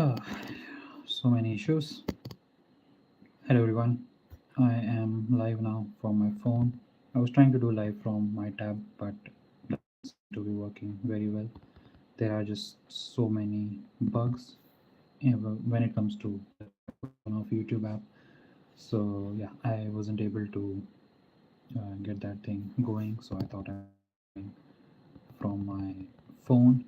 Ah, so many issues. Hello everyone. I am live now from my phone. I was trying to do live from my tab, but doesn't seem to be working very well. There are just so many bugs when it comes to the version of YouTube app. So yeah, I wasn't able to get that thing going. So I thought I from my phone,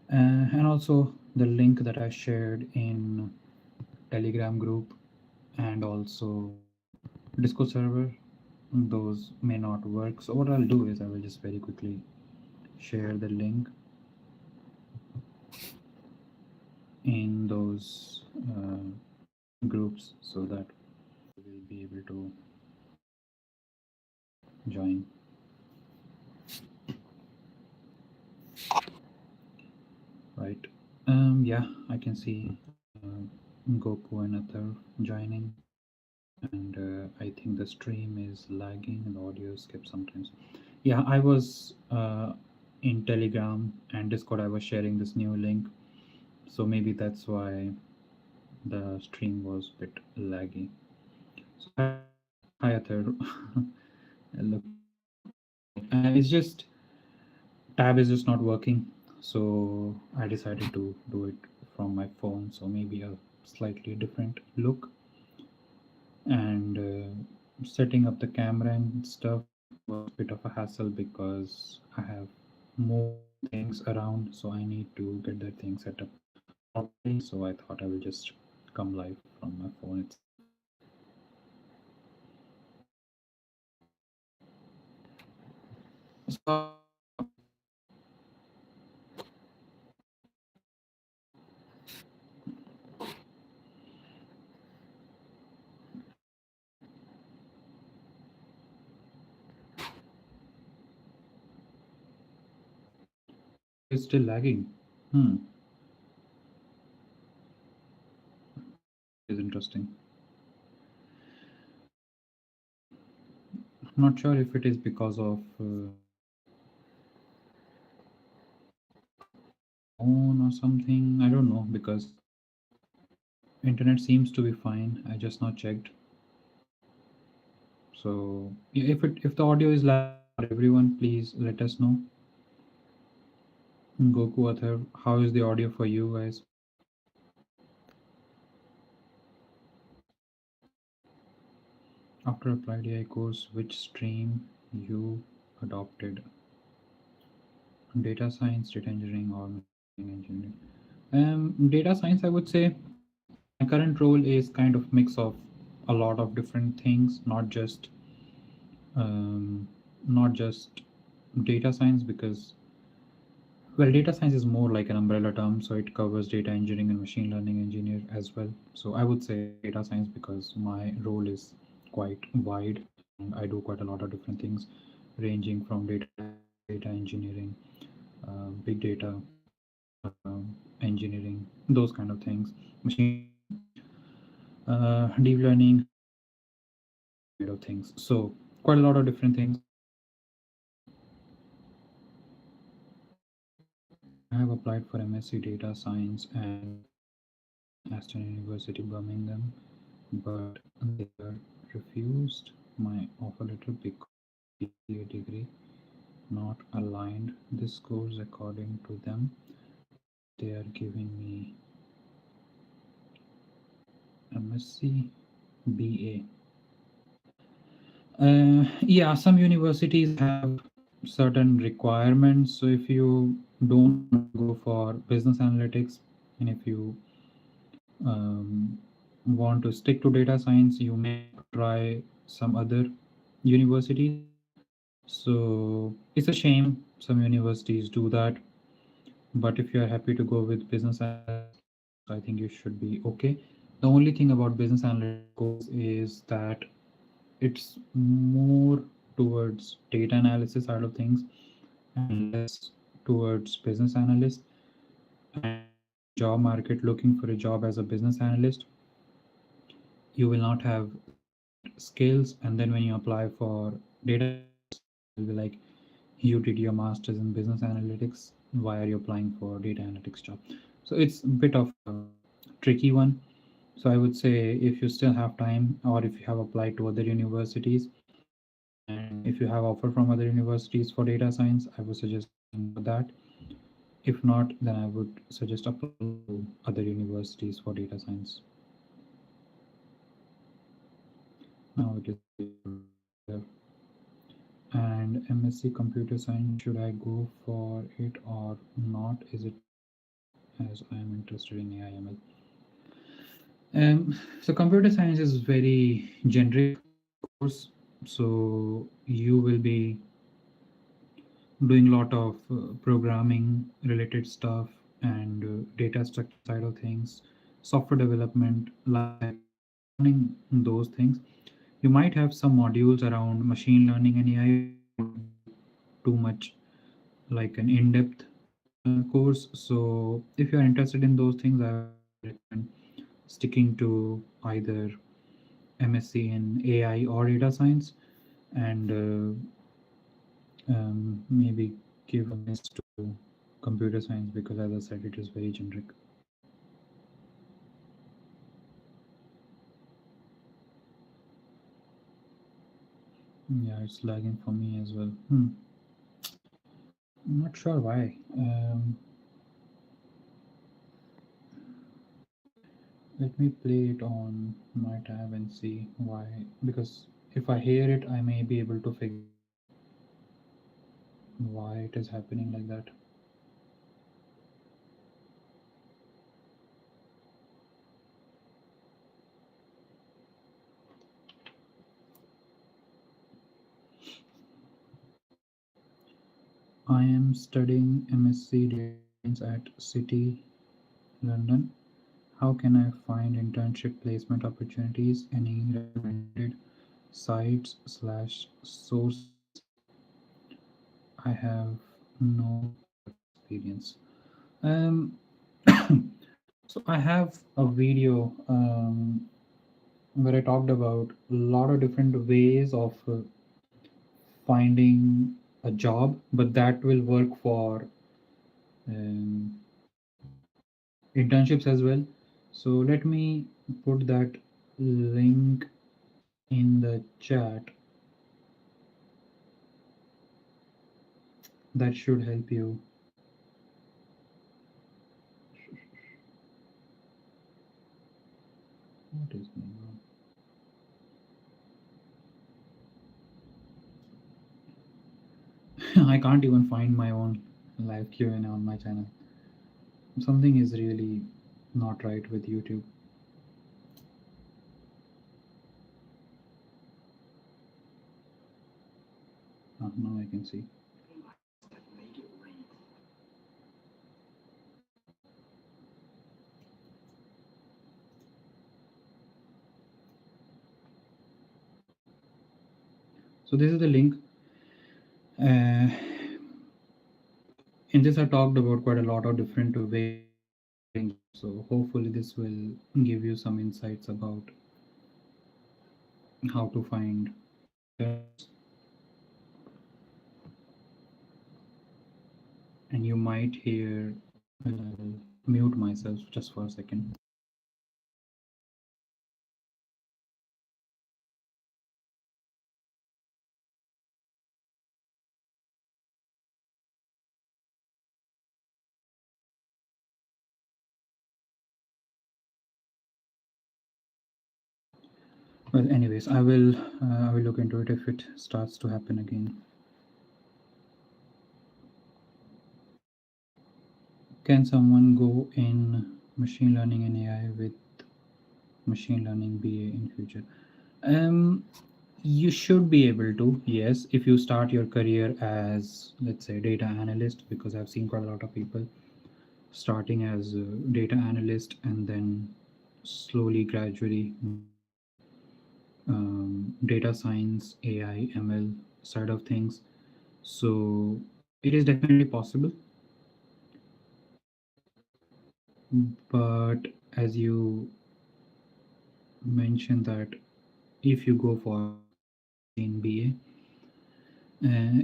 and also the link that I shared in Telegram group and also Discord server, those may not work. So what I'll do is I will just very quickly share the link in those groups so that we'll be able to join. Right. Yeah, I can see Goku and Athar joining, and I think the stream is lagging and the audio skips sometimes. Yeah, I was in Telegram and Discord. I was sharing this new link, so maybe that's why the stream was a bit laggy. So hi Athar. Look, it's just tab is just not working, so I decided to do it from my phone. So maybe a slightly different look, and setting up the camera and stuff was a bit of a hassle because I have more things around, so I need to get that thing set up properly. So I thought I will just come live from my phone. So it's still lagging. Hmm, is interesting. I'm not sure if it is because of phone or something. I don't know because internet seems to be fine. I just not checked. So yeah, if the audio is loud for everyone, please let us know. Goku Athar, how is the audio for you guys? After applied AI course, which stream you adopted? Data science, data engineering, or machine engineering? Data science, I would say. My current role is kind of mix of a lot of different things, um, not just data science, because well, data science is more like an umbrella term, so it covers data engineering and machine learning engineer as well. So I would say data science because my role is quite wide and I do quite a lot of different things, ranging from data analysis, data engineering, big data engineering, those kind of things, machine deep learning kind of things. So quite a lot of different things. I have applied for MSc Data Science and Aston University, Birmingham, but they were refused my offer letter because BCA degree not aligned this course according to them. They are giving me MSc BA. Yeah, some universities have certain requirements. So if you don't go for business analytics, and if you want to stick to data science, you may have to try some other universities. So it's a shame some universities do that. But if you're happy to go with business analytics, I think you should be okay. The only thing about business analytics course is that it's more towards data analysis side of things and less towards business analyst. And if you're in the job market looking for a job as a business analyst, you will not have that skills. And then when you apply for data analytics, will be like, you did your masters in business analytics, why are you applying for data analytics job? So it's a bit of a tricky one. So I would say if you still have time, or if you have applied to other universities, and if you have offer from other universities for data science, I would suggest applying for that. If not, then I would suggest applying to other universities for data science. Now it is very clear. And MSc Computer Science, should I go for it or not? Is it as I am interested in AI/ML? So computer science is very generic course. So you will be doing a lot of programming related stuff and data structure side of things, software development, life cycle. So you'll be learning those things. You might have some modules around machine learning and AI, but it won't be too much like an in-depth course. So if you are interested in those things, I would highly recommend sticking to either MSc in AI or data science, and maybe give a miss to computer science, because, as I said, it is very generic. Yeah, it's lagging for me as well. I'm not sure why. Let me play it on my tab and see why. Because if I hear it, I may be able to figure out why it is happening like that. I am studying MSc Data Science at City, London. How can I find internship placement opportunities? Any recommended sites slash sources? I have no work experience. Um, so I have a video where I talked about a lot of different ways of finding a job, but that will work for um, internships as well. So let me put that link in the chat. That should help you. What is going on? I can't even find my own live Q&A on my channel. Something is really not right with YouTube. Now I can see. So this is the link. Uh, in this, I talked about quite a lot of different ways of finding jobs. So hopefully, this will give you some insights about how to find internships. And you might hear. I'll mute myself just for a second. Well, anyways, I will look into it if it starts to happen again. Can someone go in machine learning and AI with machine learning BA in future? Um, you should be able to, yes, if you start your career as, let's say, data analyst, because I've seen quite a lot of people starting as a data analyst and then slowly, gradually moving to data science, AI, ML side of things. So it is definitely possible, but as you mentioned that if you go for MSc in BA,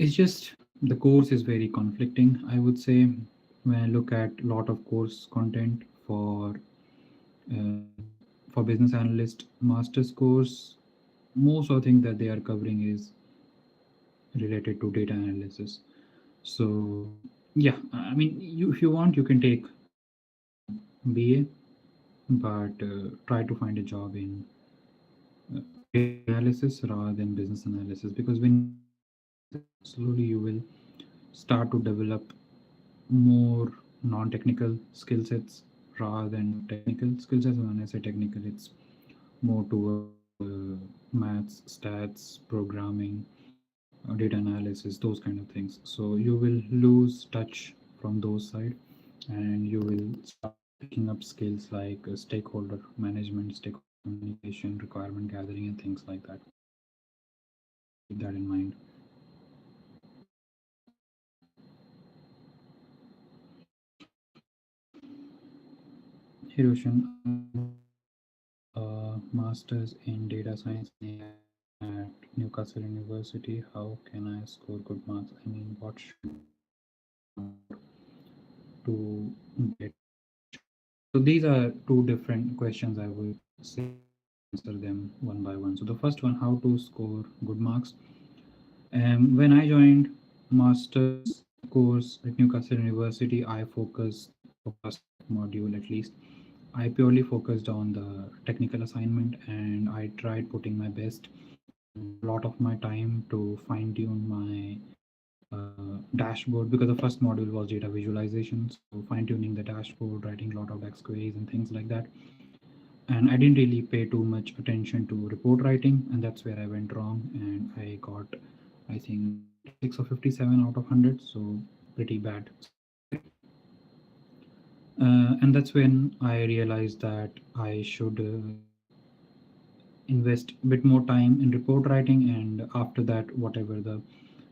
it's just the course is very conflicting, I would say. when I look at a lot of course content for business analyst master's course, most of the things that they are covering is related to data analysis. So yeah, I mean, if you want, you can take BA, but try to find a job in data analysis rather than business analysis, because when you do business analysis, slowly you will start to develop more non-technical skill sets rather than technical skill sets. And when I say technical, it's more towards maths, stats, programming, data analysis, those kind of things. So you will lose touch from those side, and you will start picking up skills like stakeholder management, stakeholder communication, requirement gathering, and things like that. So keep that in mind. Hiroshan, I'm doing masters in data science and AI at Newcastle University. How can I score good marks? I mean, what should I study for to get internship? So these are two different questions. I would say let's answer them one by one. So the first one, how to score good marks. When I joined master's course at Newcastle University, I focused for first module at least. I purely focused on the technical assignment, and I tried putting my best and a lot of my time to fine tune my dashboard, because the first module was data visualization. So fine tuning the dashboard, writing a lot of DAX queries and things like that. And I didn't really pay too much attention to report writing, and that's where I went wrong. And I got, I think, 56 or 57 out of 100, so pretty bad score there. And that's when I realized that I should invest a bit more time in report writing, and after that, whatever the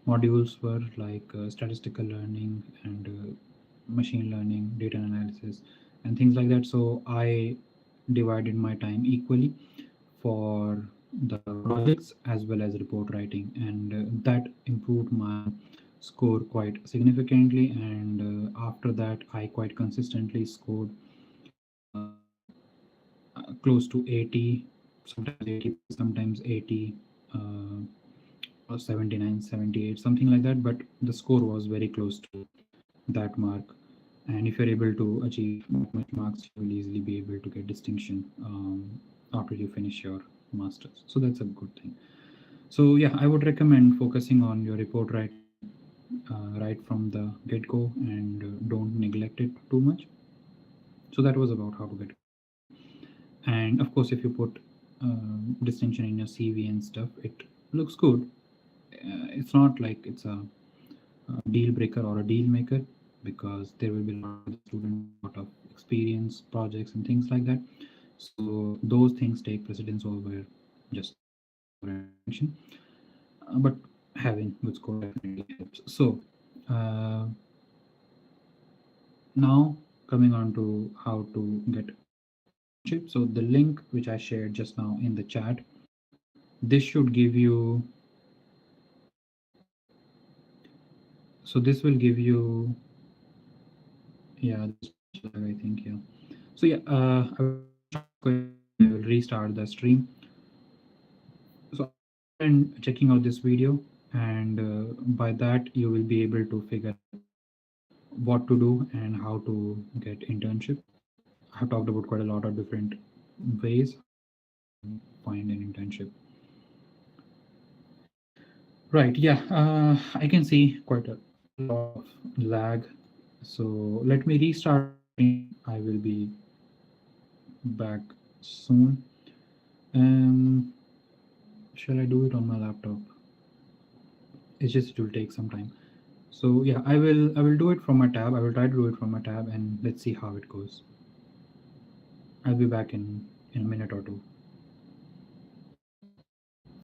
modules were like statistical learning and machine learning, data analysis, and things like that. So I divided my time equally for the projects as well as report writing, and that improved my score quite significantly. And after that, I quite consistently scored uh, close to 80, sometimes 80 plus, sometimes 80 or 79, 78, something like that. But the score was very close to that mark. And if you're able to achieve that much marks, you will easily be able to get distinction after you finish your masters. So that's a good thing. So yeah, I would recommend focusing on your report writing right from the get-go, and don't neglect it too much. So that was about how to get good marks. And of course, if you put distinction in your CV and stuff, it looks good. It's not like it's a deal breaker or a deal maker, because there will be a lot of other students with a lot of experience, projects, and things like that. So those things take precedence over just getting more attention. But having good score definitely helps. So uh, now coming on to how to get internship. So the link which I shared just now in the chat, this should give you. So this will give you. Yeah, there's too much lag, I think. Yeah. So yeah, I will finish all the questions and I will restart the stream. So I would recommend checking out this video, and by that you will be able to figure out what to do and how to get internship. I have talked about quite a lot of different ways how you can find an internship. Right. Yeah. I can see quite a lot of lag. So let me restart the stream. I will be back soon. Um, shall I do it on my laptop? It's just it will take some time. So yeah, I will do it from my tab. I will try to do it from my tab, and let's see how it goes. I'll be back in a minute or two.